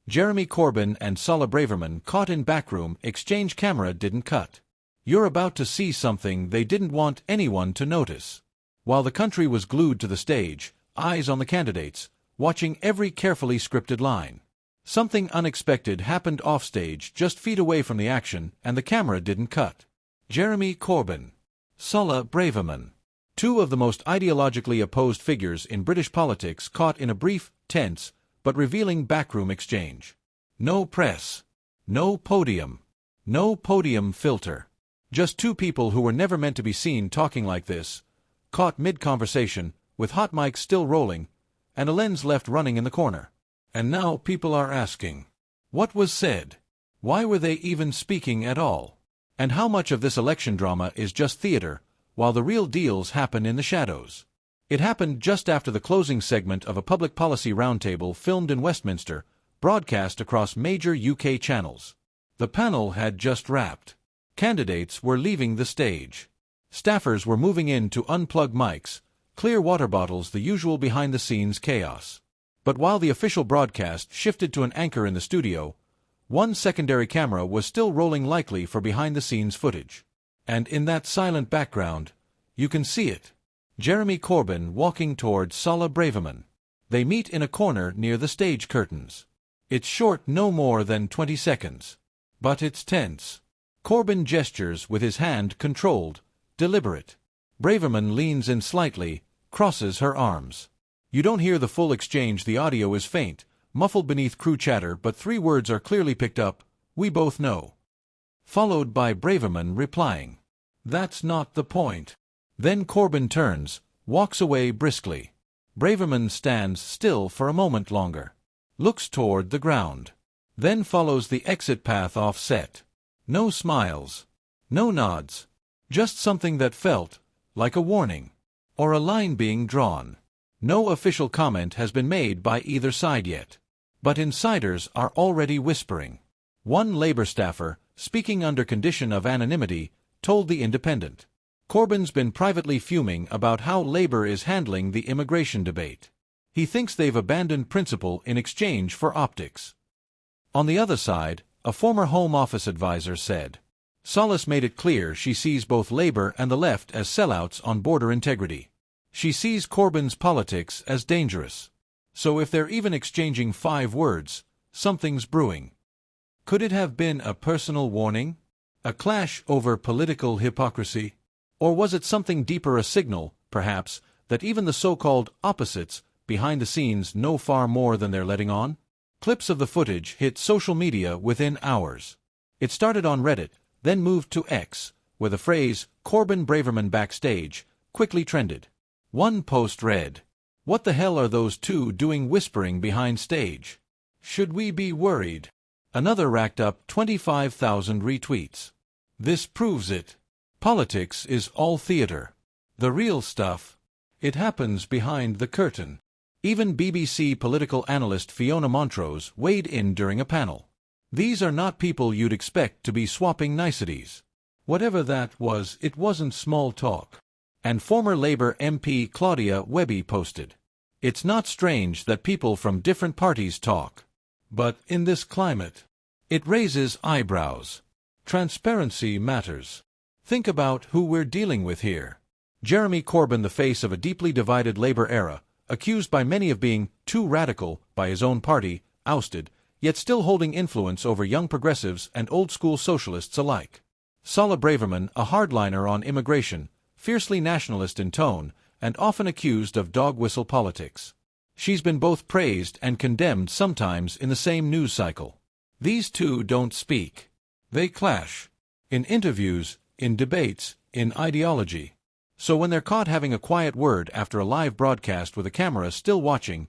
Jeremy Corbyn and Suella Braverman caught in Backroom exchange camera didn't cut. You're about to see something they didn't want anyone to notice. While the country was glued to the stage, eyes on the candidates, watching every carefully scripted line. Something unexpected happened offstage just feet away from the action and the camera didn't cut. Jeremy Corbyn, Suella Braverman. Two of the most ideologically opposed figures in British politics caught in a brief, tense, but revealing backroom exchange. No press. No podium. No podium filter. Just two people who were never meant to be seen talking like this, caught mid-conversation, with hot mics still rolling, and a lens left running in the corner. And now people are asking, what was said? Why were they even speaking at all? And how much of this election drama is just theater, while the real deals happen in the shadows? It happened just after the closing segment of a public policy roundtable filmed in Westminster, broadcast across major UK channels. The panel had just wrapped. Candidates were leaving the stage. Staffers were moving in to unplug mics, clear water bottles, the usual behind-the-scenes chaos. But while the official broadcast shifted to an anchor in the studio, one secondary camera was still rolling, likely for behind-the-scenes footage. And in that silent background, you can see it. Jeremy Corbyn walking toward Suella Braverman. They meet in a corner near the stage curtains. It's short, no more than 20 seconds. But it's tense. Corbyn gestures with his hand controlled, deliberate. Braverman leans in slightly, crosses her arms. You don't hear the full exchange, the audio is faint, muffled beneath crew chatter, but three words are clearly picked up: "We both know." Followed by Braverman replying, "That's not the point." Then Corbyn turns, walks away briskly. Braverman stands still for a moment longer, looks toward the ground, then follows the exit path off-set. No smiles, no nods, just something that felt like a warning, or a line being drawn. No official comment has been made by either side yet, but insiders are already whispering. One Labour staffer, speaking under condition of anonymity, told The Independent, "Corbyn's been privately fuming about how Labour is handling the immigration debate. He thinks they've abandoned principle in exchange for optics." On the other side, a former Home Office advisor said, "Solace made it clear she sees both Labour and the left as sellouts on border integrity. She sees Corbyn's politics as dangerous. So if they're even exchanging 5 words, something's brewing." Could it have been a personal warning? A clash over political hypocrisy? Or was it something deeper, a signal, perhaps, that even the so-called opposites behind the scenes know far more than they're letting on? Clips of the footage hit social media within hours. It started on Reddit, then moved to X, where the phrase "Corbyn Braverman backstage" quickly trended. One post read, "What the hell are those two doing whispering behind stage? Should we be worried?" Another racked up 25,000 retweets. This proves it. Politics is all theater. The real stuff, it happens behind the curtain. Even BBC political analyst Fiona Montrose weighed in during a panel. These are not people you'd expect to be swapping niceties. Whatever that was, it wasn't small talk. And former Labour MP Claudia Webby posted, "It's not strange that people from different parties talk. But in this climate, it raises eyebrows. Transparency matters. Think about who we're dealing with here." Jeremy Corbyn, the face of a deeply divided Labour era, accused by many of being too radical by his own party, ousted, yet still holding influence over young progressives and old-school socialists alike. Suella Braverman, a hardliner on immigration, fiercely nationalist in tone, and often accused of dog-whistle politics. She's been both praised and condemned, sometimes in the same news cycle. These two don't speak. They clash. In interviews, in debates, in ideology. So when they're caught having a quiet word after a live broadcast with a camera still watching,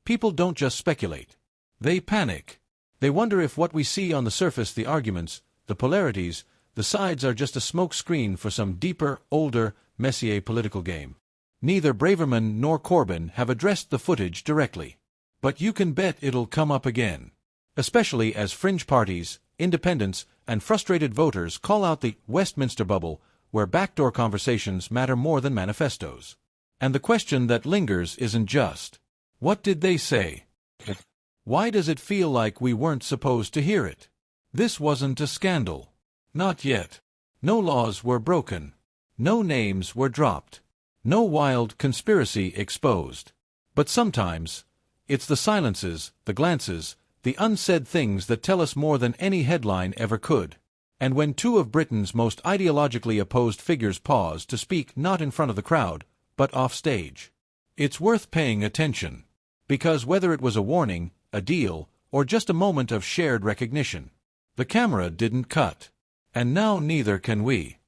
people don't just speculate. They panic. They wonder if what we see on the surface, the arguments, the polarities, the sides, are just a smoke screen for some deeper, older, messier political game. Neither Braverman nor Corbyn have addressed the footage directly. But you can bet it'll come up again. Especially as fringe parties, independents, and frustrated voters call out the Westminster bubble, where backdoor conversations matter more than manifestos. And the question that lingers isn't just, "What did they say?" Why does it feel like we weren't supposed to hear it? This wasn't a scandal. Not yet. No laws were broken. No names were dropped. No wild conspiracy exposed. But sometimes, it's the silences, the glances, the unsaid things that tell us more than any headline ever could. And when two of Britain's most ideologically opposed figures pause to speak not in front of the crowd, but off stage, it's worth paying attention. Because whether it was a warning, a deal, or just a moment of shared recognition, the camera didn't cut. And now neither can we.